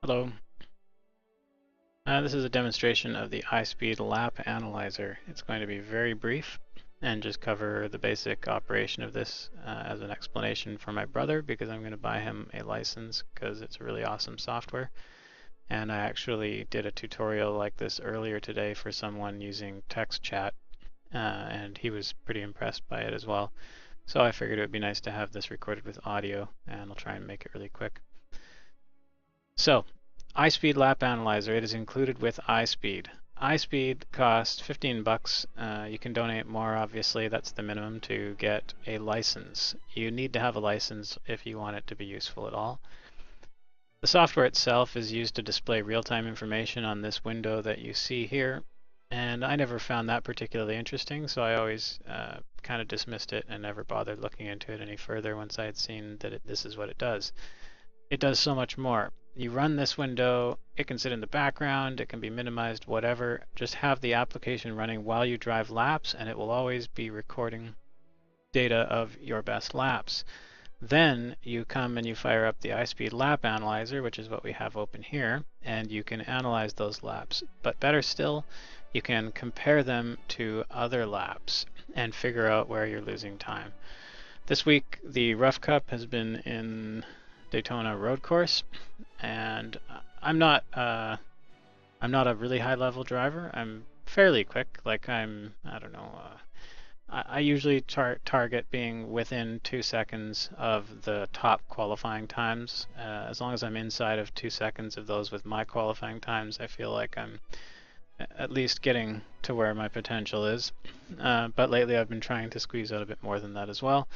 Hello. This is a demonstration of the iSpeed lap analyzer. It's going to be very brief and just cover the basic operation of this as an explanation for my brother, because I'm going to buy him a license because it's really awesome software. And I actually did a tutorial like this earlier today for someone using text chat, and he was pretty impressed by it as well. So I figured it would be nice to have this recorded with audio, and I'll try and make it really quick. So, iSpeed Lap Analyzer, it is included with iSpeed. iSpeed costs 15 bucks. You can donate more, obviously. That's the minimum to get a license. You need to have a license if you want it to be useful at all. The software itself is used to display real-time information on this window that you see here, and I never found that particularly interesting, so I always kind of dismissed it and never bothered looking into it any further once I had seen that this is what it does. It does so much more. You run this window, it can sit in the background, it can be minimized, whatever. Just have the application running while you drive laps, and it will always be recording data of your best laps. Then you come and you fire up the iSpeed Lap Analyzer, which is what we have open here, and you can analyze those laps. But better still, you can compare them to other laps and figure out where you're losing time. This week, the Rough Cup has been in Daytona road course, and I'm not a really high level driver. I'm fairly quick, like I don't know, I usually target being within 2 seconds of the top qualifying times. As long as I'm inside of 2 seconds of those with my qualifying times, I feel like I'm at least getting to where my potential is. But lately I've been trying to squeeze out a bit more than that as well.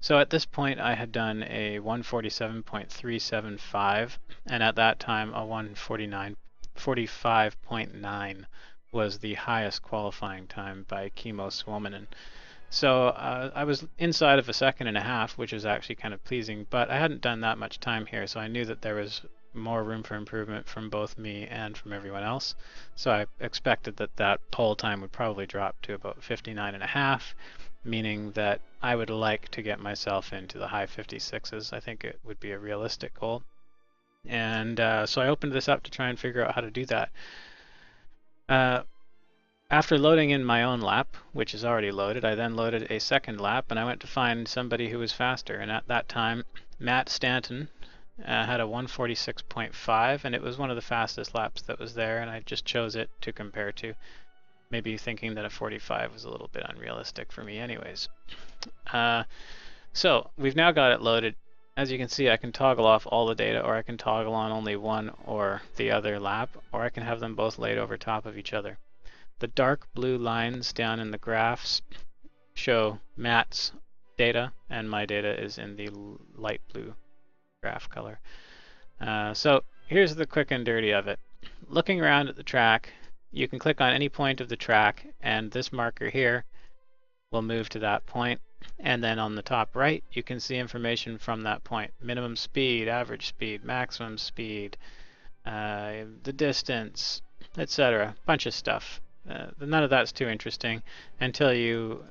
So at this point I had done a 147.375, and at that time a 149.45.9 was the highest qualifying time by Kimmo Suominen. So I was inside of a second and a half, which was actually kind of pleasing, but I hadn't done that much time here, so I knew that there was more room for improvement from both me and from everyone else. So I expected that that pole time would probably drop to about 59 and a half, meaning that I would like to get myself into the high 56s. I think it would be a realistic goal. And so I opened this up to try and figure out how to do that. After loading in my own lap, which is already loaded, I then loaded a second lap, and I went to find somebody who was faster. And at that time, Matt Stanton had a 146.5, and it was one of the fastest laps that was there, and I just chose it to compare to, maybe thinking that a 45 was a little bit unrealistic for me anyways. So we've now got it loaded. As you can see, I can toggle off all the data, or I can toggle on only one or the other lap, or I can have them both laid over top of each other. The dark blue lines down in the graphs show Matt's data, and my data is in the light blue graph color. So here's the quick and dirty of it. Looking around at the track, you can click on any point of the track, and this marker here will move to that point. And then on the top right, you can see information from that point. Minimum speed, average speed, maximum speed, the distance, etc. Bunch of stuff. None of that's too interesting until you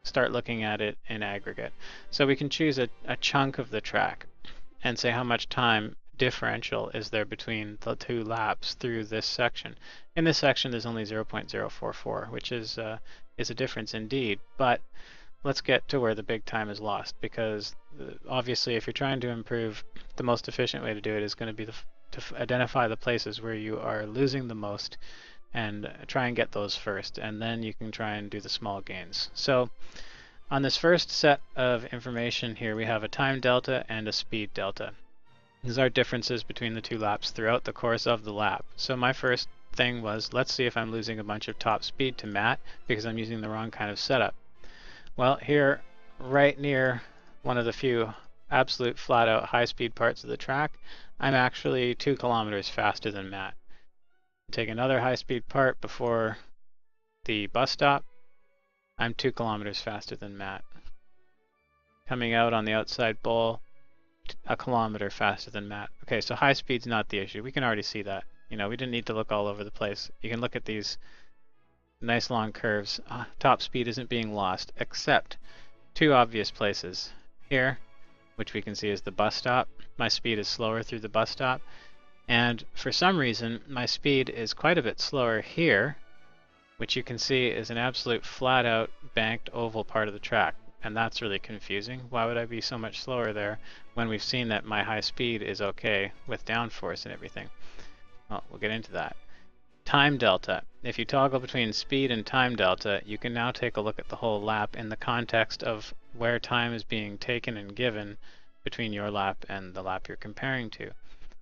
start looking at it in aggregate. So we can choose a chunk of the track and say how much time differential is there between the two laps through this section. In this section there's only 0.044, which is a difference indeed, but let's get to where the big time is lost, because obviously if you're trying to improve, the most efficient way to do it is going to be to identify the places where you are losing the most and try and get those first, and then you can try and do the small gains. So on this first set of information here, we have a time delta and a speed delta. These are differences between the two laps throughout the course of the lap. So my first thing was, let's see if I'm losing a bunch of top speed to Matt because I'm using the wrong kind of setup. Well, here, right near one of the few absolute flat-out high-speed parts of the track, I'm actually 2 kilometers faster than Matt. Take another high-speed part before the bus stop, I'm 2 kilometers faster than Matt. Coming out on the outside bowl, 1 kilometer faster than Matt. Okay, so high speed's not the issue. We can already see that. You know, we didn't need to look all over the place. You can look at these nice long curves. Top speed isn't being lost, except 2 obvious places. Here, which we can see is the bus stop. My speed is slower through the bus stop. And for some reason, my speed is quite a bit slower here, which you can see is an absolute flat out banked oval part of the track. And that's really confusing. Why would I be so much slower there when we've seen that my high speed is okay with downforce and everything? Well, we'll get into that. Time delta. If you toggle between speed and time delta, you can now take a look at the whole lap in the context of where time is being taken and given between your lap and the lap you're comparing to.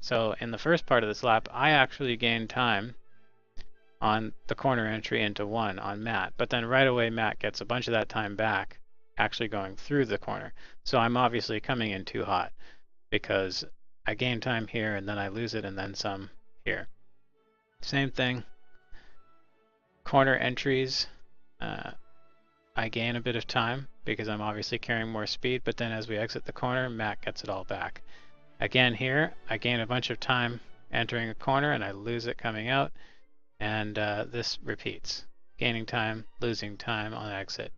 So in the first part of this lap, I actually gained time on the corner entry into 1 on Matt, but then right away Matt gets a bunch of that time back actually going through the corner. So I'm obviously coming in too hot because I gain time here and then I lose it and then some here. Same thing. Corner entries, I gain a bit of time because I'm obviously carrying more speed, but then as we exit the corner, Matt gets it all back. Again here, I gain a bunch of time entering a corner and I lose it coming out, and this repeats. Gaining time, losing time on exit.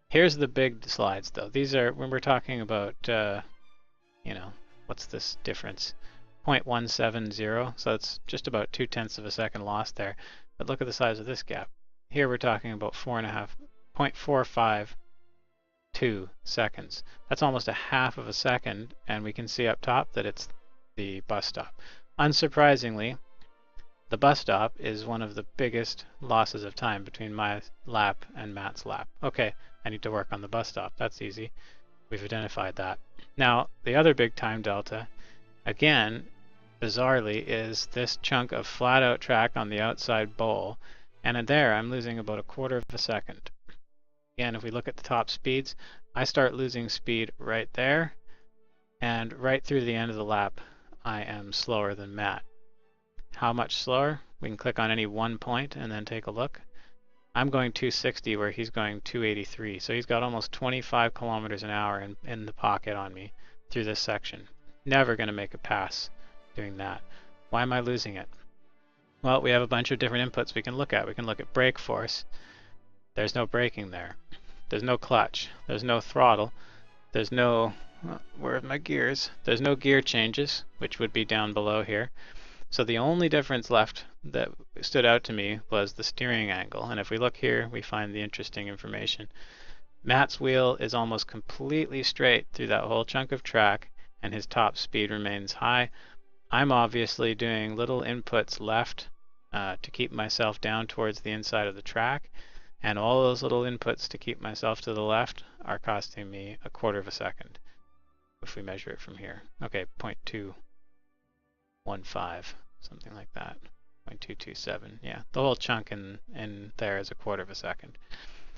Here's the big slides though. These are, when we're talking about, you know, what's this difference? 0.170, so it's just about 0.2 of a second lost there. But look at the size of this gap. Here we're talking about 0.452 seconds. That's almost a half of a second, and we can see up top that it's the bus stop. Unsurprisingly, the bus stop is one of the biggest losses of time between my lap and Matt's lap. Okay, I need to work on the bus stop. That's easy. We've identified that. Now, the other big time delta, again, bizarrely, is this chunk of flat out track on the outside bowl, and there I'm losing about 1/4 of a second. Again, if we look at the top speeds, I start losing speed right there, and right through the end of the lap I am slower than Matt. How much slower? We can click on any one point and then take a look. I'm going 260 where he's going 283, so he's got almost 25 kilometers an hour in the pocket on me through this section. Never going to make a pass doing that. Why am I losing it? Well, we have a bunch of different inputs we can look at. We can look at brake force. There's no braking there. There's no clutch. There's no throttle. There's no, where are my gears? There's no gear changes, which would be down below here. So the only difference left that stood out to me was the steering angle. And if we look here, we find the interesting information. Matt's wheel is almost completely straight through that whole chunk of track, and his top speed remains high. I'm obviously doing little inputs left to keep myself down towards the inside of the track, and all those little inputs to keep myself to the left are costing me 1/4 of a second if we measure it from here. Okay, 0.215, something like that. 0.227, yeah. The whole chunk in there is 1/4 of a second.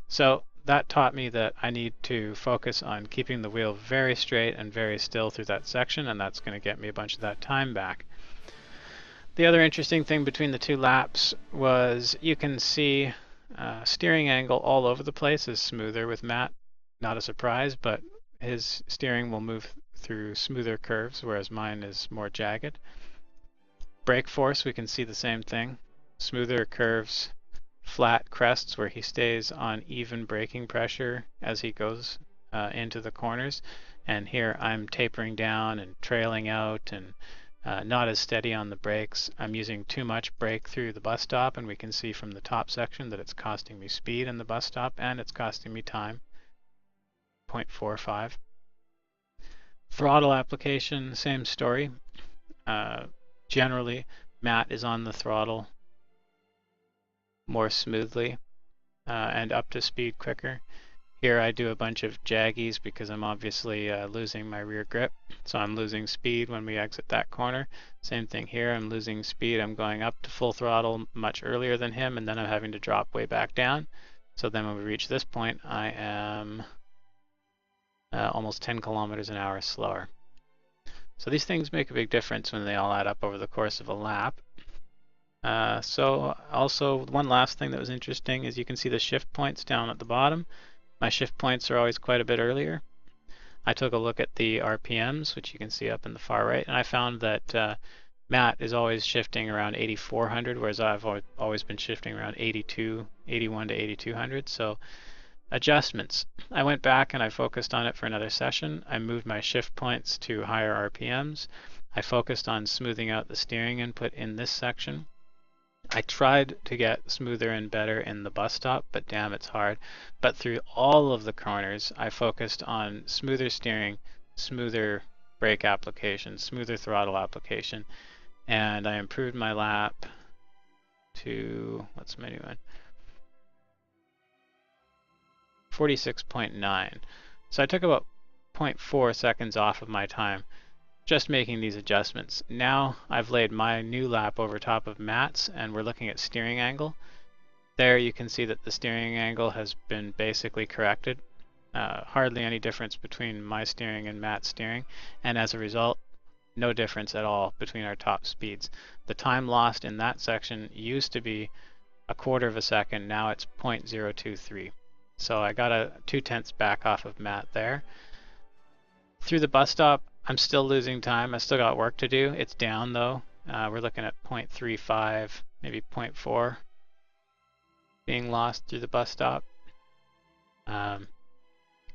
So that taught me that I need to focus on keeping the wheel very straight and very still through that section, and that's going to get me a bunch of that time back. The other interesting thing between the two laps was you can see steering angle all over the place is smoother with Matt. Not a surprise, but his steering will move through smoother curves, whereas mine is more jagged. Brake force, we can see the same thing. Smoother curves, flat crests where he stays on even braking pressure as he goes into the corners. And here I'm tapering down and trailing out and not as steady on the brakes. I'm using too much brake through the bus stop, and we can see from the top section that it's costing me speed in the bus stop and it's costing me time. 0.45. Throttle application, same story. Generally, Matt is on the throttle more smoothly and up to speed quicker. Here I do a bunch of jaggies because I'm obviously losing my rear grip. So I'm losing speed when we exit that corner. Same thing here, I'm losing speed. I'm going up to full throttle much earlier than him, and then I'm having to drop way back down. So then when we reach this point, I am almost 10 kilometers an hour slower. So these things make a big difference when they all add up over the course of a lap. So also one last thing that was interesting is you can see the shift points down at the bottom. My shift points are always quite a bit earlier. I took a look at the RPMs, which you can see up in the far right, and I found that Matt is always shifting around 8,400, whereas I've always been shifting around 81 to 8,200. So adjustments. I went back and I focused on it for another session. I moved my shift points to higher RPMs. I focused on smoothing out the steering input in this section. I tried to get smoother and better in the bus stop, but damn, it's hard. But through all of the corners, I focused on smoother steering, smoother brake application, smoother throttle application, and I improved my lap to, what's my new one? 46.9. So I took about 0.4 seconds off of my time just making these adjustments. Now I've laid my new lap over top of Matt's and we're looking at steering angle. There you can see that the steering angle has been basically corrected. Hardly any difference between my steering and Matt's steering, and as a result, no difference at all between our top speeds. The time lost in that section used to be 1/4 of a second, now it's 0.023. So I got a 2/10 back off of Matt there. Through the bus stop, I'm still losing time. I still got work to do. It's down though. We're looking at 0.35, maybe 0.4 being lost through the bus stop.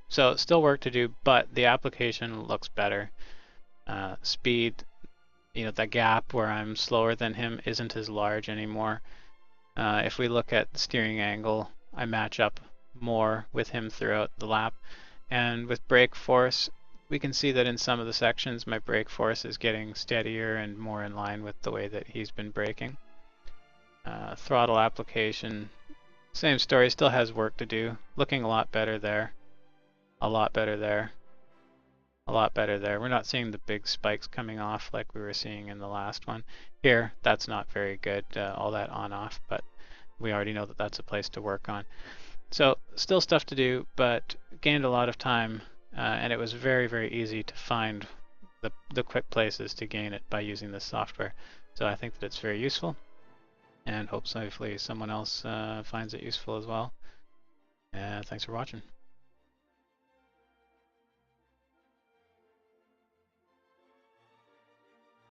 So still work to do, but the application looks better. Speed, the gap where I'm slower than him isn't as large anymore. If we look at steering angle, I match up more with him throughout the lap. And with brake force, we can see that in some of the sections my brake force is getting steadier and more in line with the way that he's been braking. Throttle application, same story, still has work to do. Looking a lot better there. A lot better there. A lot better there. We're not seeing the big spikes coming off like we were seeing in the last one. Here, that's not very good, all that on-off, but we already know that that's a place to work on. So still stuff to do, but gained a lot of time, and it was very, very easy to find the quick places to gain it by using this software. So I think that it's very useful, and hopefully someone else finds it useful as well. Thanks for watching.